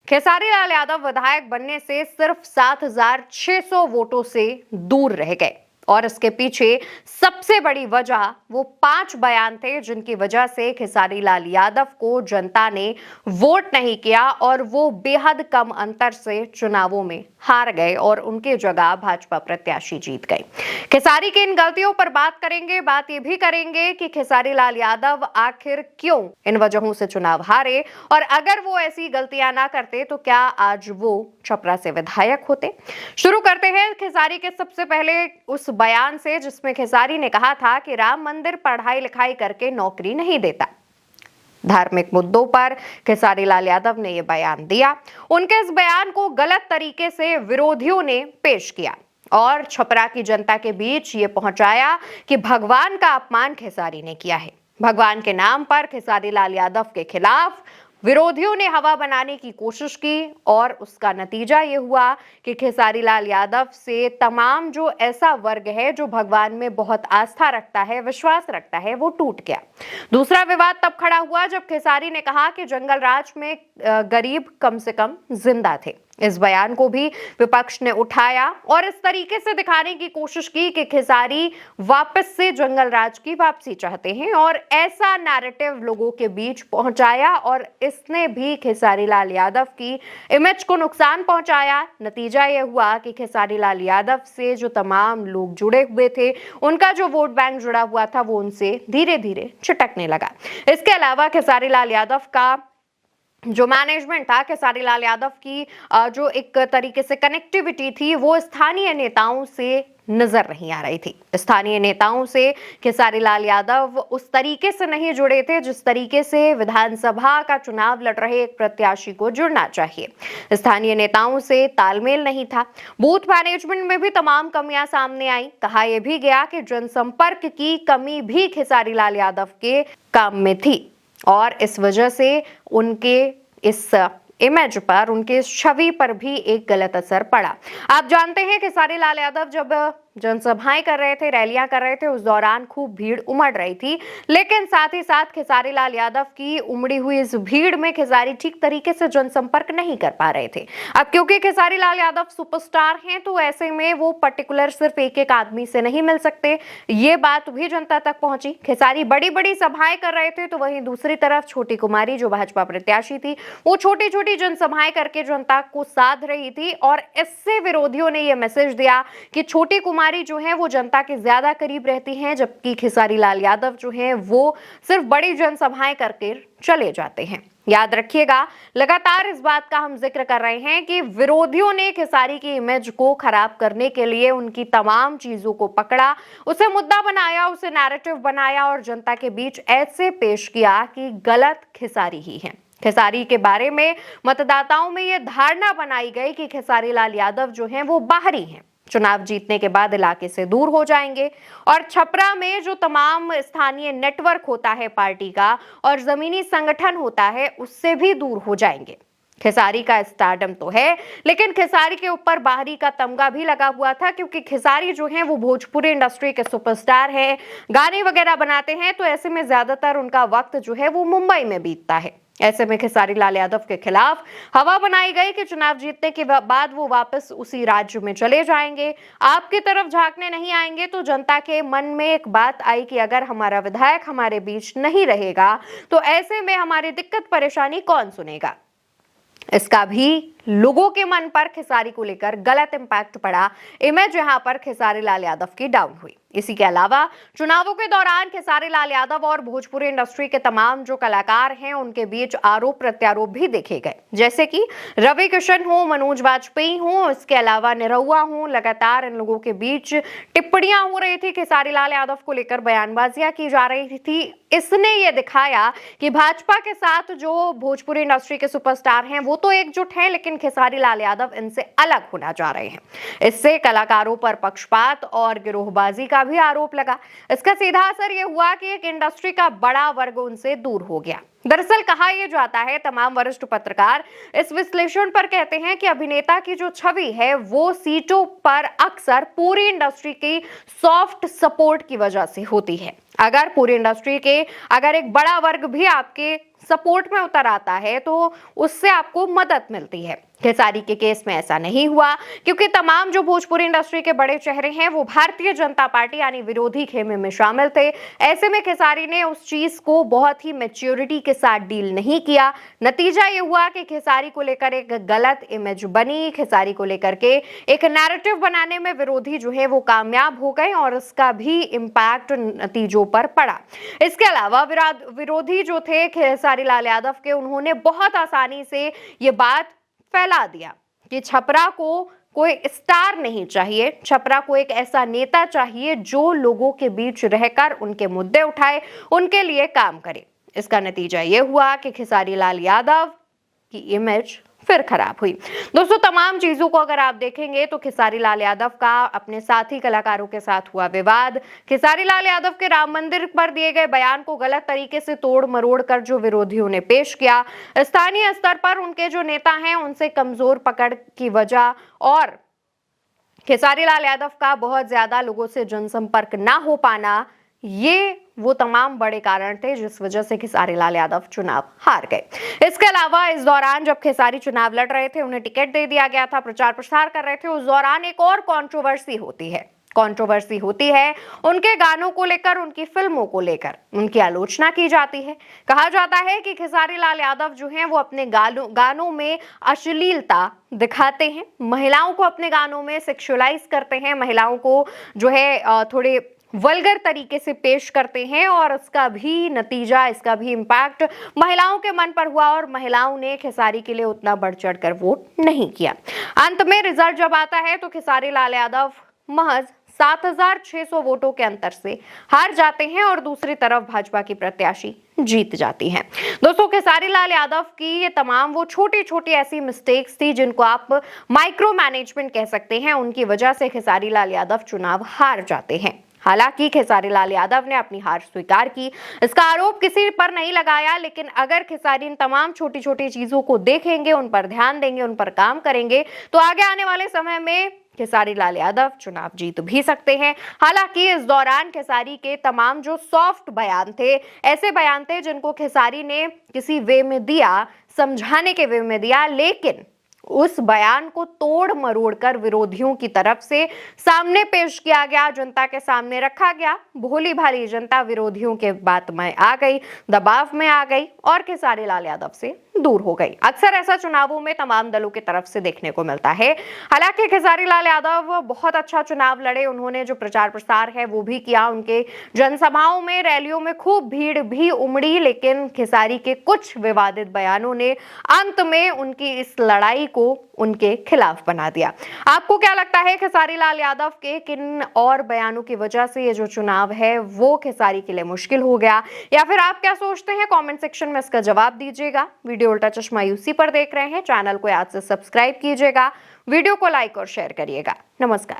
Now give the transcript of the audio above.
खेसारी लाल यादव विधायक बनने से सिर्फ 7,600 वोटों से दूर रह गए और इसके पीछे सबसे बड़ी वजह वो 5 बयान थे जिनकी वजह से खेसारी लाल यादव को जनता ने वोट नहीं किया और वो बेहद कम अंतर से चुनावों में हार गए और उनके जगह भाजपा प्रत्याशी जीत गए। खेसारी की इन गलतियों पर बात करेंगे, बात ये भी करेंगे कि खेसारी लाल यादव आखिर क्यों इन वजहों से चुनाव हारे और अगर वो ऐसी गलतियां ना करते तो क्या आज वो छपरा से विधायक होते। शुरू करते हैं खेसारी के सबसे पहले उस बयान से जिसमें खेसारी ने कहा था कि राम मंदिर पढ़ाई लिखाई करके नौकरी नहीं देता। धार्मिक मुद्दों पर खेसारी लाल यादव ने यह बयान दिया। उनके इस बयान को गलत तरीके से विरोधियों ने पेश किया और छपरा की जनता के बीच ये पहुंचाया कि भगवान का अपमान खेसारी ने किया है। भगवान के नाम पर खेसारी लाल यादव के खिलाफ विरोधियों ने हवा बनाने की कोशिश की और उसका नतीजा ये हुआ कि खेसारी लाल यादव से तमाम जो ऐसा वर्ग है जो भगवान में बहुत आस्था रखता है, विश्वास रखता है, वो टूट गया। दूसरा विवाद तब खड़ा हुआ जब खेसारी ने कहा कि जंगल राज में गरीब कम से कम जिंदा थे। इस बयान को भी विपक्ष ने उठाया और इस तरीके से दिखाने की कोशिश की कि खेसारी वापस से जंगल राज की वापसी चाहते हैं और ऐसा नैरेटिव लोगों के बीच पहुंचाया और इसने भी खेसारी लाल यादव की इमेज को नुकसान पहुंचाया। नतीजा यह हुआ कि खेसारी लाल यादव से जो तमाम लोग जुड़े हुए थे, उनका जो वोट बैंक जुड़ा हुआ था, वो उनसे धीरे धीरे छिटकने लगा। इसके अलावा खेसारी लाल यादव का जो मैनेजमेंट था, खेसारी लाल यादव की जो एक तरीके से कनेक्टिविटी थी, वो स्थानीय नेताओं से नजर नहीं आ रही थी। स्थानीय नेताओं से खेसारी लाल यादव उस तरीके से नहीं जुड़े थे जिस तरीके से विधानसभा का चुनाव लड़ रहे एक प्रत्याशी को जुड़ना चाहिए। स्थानीय नेताओं से तालमेल नहीं था। बूथ मैनेजमेंट में भी तमाम कमियां सामने आई। कहा यह भी गया कि जनसंपर्क की कमी भी खेसारी लाल यादव के काम में थी और इस वजह से उनके इस इमेज पर, उनके छवि पर भी एक गलत असर पड़ा। आप जानते हैं कि खेसारी लाल यादव जब जनसभाएं कर रहे थे, रैलियां कर रहे थे, उस दौरान खूब भीड़ उमड़ रही थी, लेकिन साथ ही साथ खेसारी लाल यादव की उमड़ी हुई इस भीड़ में खेसारी ठीक तरीके से जनसंपर्क नहीं कर पा रहे थे। अब क्योंकि खेसारी लाल यादव सुपरस्टार हैं तो ऐसे में वो पर्टिकुलर सिर्फ एक एक आदमी से नहीं मिल सकते। ये बात भी जनता तक पहुंची। खेसारी बड़ी बड़ी सभाएं कर रहे थे तो वहीं दूसरी तरफ छोटी कुमारी जो भाजपा प्रत्याशी थी, वो छोटी छोटी जनसभाएं करके जनता को साध रही थी और इससे विरोधियों ने यह मैसेज दिया कि छोटी कुमारी जो है वो जनता के ज्यादा करीब रहती हैं, जबकि खेसारी लाल यादव जो हैं वो सिर्फ बड़ी जनसभाएं करके चले जाते हैं। याद रखिएगा, लगातार इस बात का हम जिक्र कर रहे हैं कि विरोधियों ने खेसारी की इमेज को खराब करने के लिए उनकी तमाम चीजों को पकड़ा, उसे मुद्दा बनाया, उसे नैरेटिव बनाया और जनता के बीच ऐसे पेश किया कि गलत खेसारी ही है। खेसारी के बारे में मतदाताओं में यह धारणा बनाई गई कि खेसारी लाल यादव जो हैं वो बाहरी हैं, चुनाव जीतने के बाद इलाके से दूर हो जाएंगे और छपरा में जो तमाम स्थानीय नेटवर्क होता है पार्टी का और जमीनी संगठन होता है, उससे भी दूर हो जाएंगे। खेसारी का स्टारडम तो है, लेकिन खेसारी के ऊपर बाहरी का तमगा भी लगा हुआ था क्योंकि खेसारी जो हैं वो भोजपुरी इंडस्ट्री के सुपरस्टार हैं, गाने वगैरह बनाते हैं, तो ऐसे में ज्यादातर उनका वक्त जो है वो मुंबई में बीतता है। ऐसे में खेसारी लाल यादव के खिलाफ हवा बनाई गई कि चुनाव जीतने के बाद वो वापस उसी राज्य में चले जाएंगे, आपकी तरफ झांकने नहीं आएंगे। तो जनता के मन में एक बात आई कि अगर हमारा विधायक हमारे बीच नहीं रहेगा तो ऐसे में हमारी दिक्कत परेशानी कौन सुनेगा। इसका भी लोगों के मन पर खेसारी को लेकर गलत इंपैक्ट पड़ा। इमेज यहां पर खेसारी लाल यादव की डाउन हुई। इसी के अलावा चुनावों के दौरान खेसारी लाल यादव और भोजपुरी इंडस्ट्री के तमाम जो कलाकार हैं उनके बीच आरोप प्रत्यारोप भी देखे गए, जैसे कि रवि किशन हो, मनोज वाजपेयी हो, इसके अलावा निरहुआ हो। लगातार इन लोगों के बीच टिप्पणियां हो रही थी, खेसारी लाल यादव को लेकर बयानबाजियां की जा रही थी। इसने ये दिखाया कि भाजपा के साथ जो भोजपुरी इंडस्ट्री के सुपरस्टार हैं वो तो एकजुट हैं, लेकिन खेसारी लाल यादव इनसे अलग होना चाह रहे हैं। इससे कलाकारों पर पक्षपात और गिरोहबाजी का भी आरोप लगा। इसका सीधा असर यह हुआ कि एक इंडस्ट्री का बड़ा वर्ग उनसे दूर हो गया। दरअसल कहा यह जाता है, तमाम वरिष्ठ पत्रकार इस विश्लेषण पर कहते हैं कि अभिनेता की जो छवि है वो सीटों पर अक्सर पूरी इंडस्ट्री की सॉफ्ट सपोर्ट की वजह से होती है। अगर पूरी इंडस्ट्री के अगर एक बड़ा वर्ग भी आपके सपोर्ट में उतर आता है तो उससे आपको मदद मिलती है। खेसारी के केस में ऐसा नहीं हुआ, क्योंकि तमाम जो भोजपुरी इंडस्ट्री के बड़े चेहरे हैं वो भारतीय जनता पार्टी यानी विरोधी खेमे में शामिल थे। ऐसे में खेसारी ने उस चीज को बहुत ही मैच्योरिटी के साथ डील नहीं किया। नतीजा ये हुआ कि खेसारी को लेकर एक गलत इमेज बनी, खेसारी को लेकर के एक नैरेटिव बनाने में विरोधी जो है वो कामयाब हो गए और इसका भी इम्पैक्ट नतीजों पर पड़ा। इसके अलावा विरोधी जो थे खेसारी लाल यादव के, उन्होंने बहुत आसानी से ये बात फैला दिया कि छपरा को कोई स्टार नहीं चाहिए, छपरा को एक ऐसा नेता चाहिए जो लोगों के बीच रहकर उनके मुद्दे उठाए, उनके लिए काम करे। इसका नतीजा यह हुआ कि खेसारी लाल यादव की इमेज फिर खराब हुई। दोस्तों, तमाम चीजों को अगर आप देखेंगे तो खेसारी लाल यादव का अपने साथी कलाकारों के साथ हुआ विवाद, खेसारी लाल यादव के राम मंदिर पर दिए गए बयान को गलत तरीके से तोड़ मरोड़ कर जो विरोधियों ने पेश किया, स्थानीय स्तर पर उनके जो नेता हैं उनसे कमजोर पकड़ की वजह और खेसारी लाल यादव का बहुत ज्यादा लोगों से जनसंपर्क ना हो पाना, ये वो तमाम बड़े कारण थे जिस वजह से खेसारी लाल यादव चुनाव हार गए। इसके अलावा इस दौरान जब खेसारी चुनाव लड़ रहे थे, उन्हें टिकट दे दिया गया था, प्रचार प्रसार कर रहे थे, उस दौरान एक और कंट्रोवर्सी होती है उनके गानों को लेकर, उनकी फिल्मों को लेकर उनकी आलोचना की जाती है। कहा जाता है कि खेसारी लाल यादव जो हैं वो अपने गानों में अश्लीलता दिखाते हैं, महिलाओं को अपने गानों में सेक्सुअलाइज करते हैं, महिलाओं को जो है थोड़े वल्गर तरीके से पेश करते हैं और इसका भी नतीजा, इसका भी इम्पैक्ट महिलाओं के मन पर हुआ और महिलाओं ने खेसारी के लिए उतना बढ़ चढ़कर वोट नहीं किया। अंत में रिजल्ट जब आता है तो खेसारी लाल यादव महज 7,600 वोटों के अंतर से हार जाते हैं और दूसरी तरफ भाजपा की प्रत्याशी जीत जाती हैं। दोस्तों, खेसारी लाल यादव की ये तमाम वो छोटी छोटी ऐसी मिस्टेक्स थी जिनको आप माइक्रो मैनेजमेंट कह सकते हैं, उनकी वजह से खेसारी लाल यादव चुनाव हार जाते हैं। हालांकि खेसारी लाल यादव ने अपनी हार स्वीकार की, इसका आरोप किसी पर नहीं लगाया, लेकिन अगर खेसारी इन तमाम छोटी छोटी चीजों को देखेंगे, उन पर ध्यान देंगे, उन पर काम करेंगे तो आगे आने वाले समय में खेसारी लाल यादव चुनाव जीत भी सकते हैं। हालांकि इस दौरान खेसारी के तमाम जो सॉफ्ट बयान थे, ऐसे बयान थे जिनको खेसारी ने किसी वे में दिया, समझाने के वे में दिया, लेकिन उस बयान को तोड़ मरोड़ कर विरोधियों की तरफ से सामने पेश किया गया, जनता के सामने रखा गया। भोली भाली जनता विरोधियों के बात में आ गई, दबाव में आ गई और खेसारी लाल यादव से दूर हो गई। अक्सर ऐसा चुनावों में तमाम दलों की तरफ से देखने को मिलता है। हालांकि खेसारी लाल यादव बहुत अच्छा चुनाव लड़े, उन्होंने जो प्रचार प्रसार है वो भी किया, उनके जनसभाओं में, रैलियों में खूब भीड़ भी उमड़ी, लेकिन खेसारी के कुछ विवादित बयानों ने अंत में उनकी इस लड़ाई को उनके खिलाफ बना दिया। आपको क्या लगता है, खेसारी लाल यादव के किन और बयानों की वजह से ये जो चुनाव है वो खेसारी के लिए मुश्किल हो गया, या फिर आप क्या सोचते हैं? कमेंट सेक्शन में इसका जवाब दीजिएगा। वीडियो उल्टा चश्मा यूसी पर देख रहे हैं, चैनल को याद से सब्सक्राइब कीजिएगा, वीडियो को लाइक और शेयर करिएगा। नमस्कार।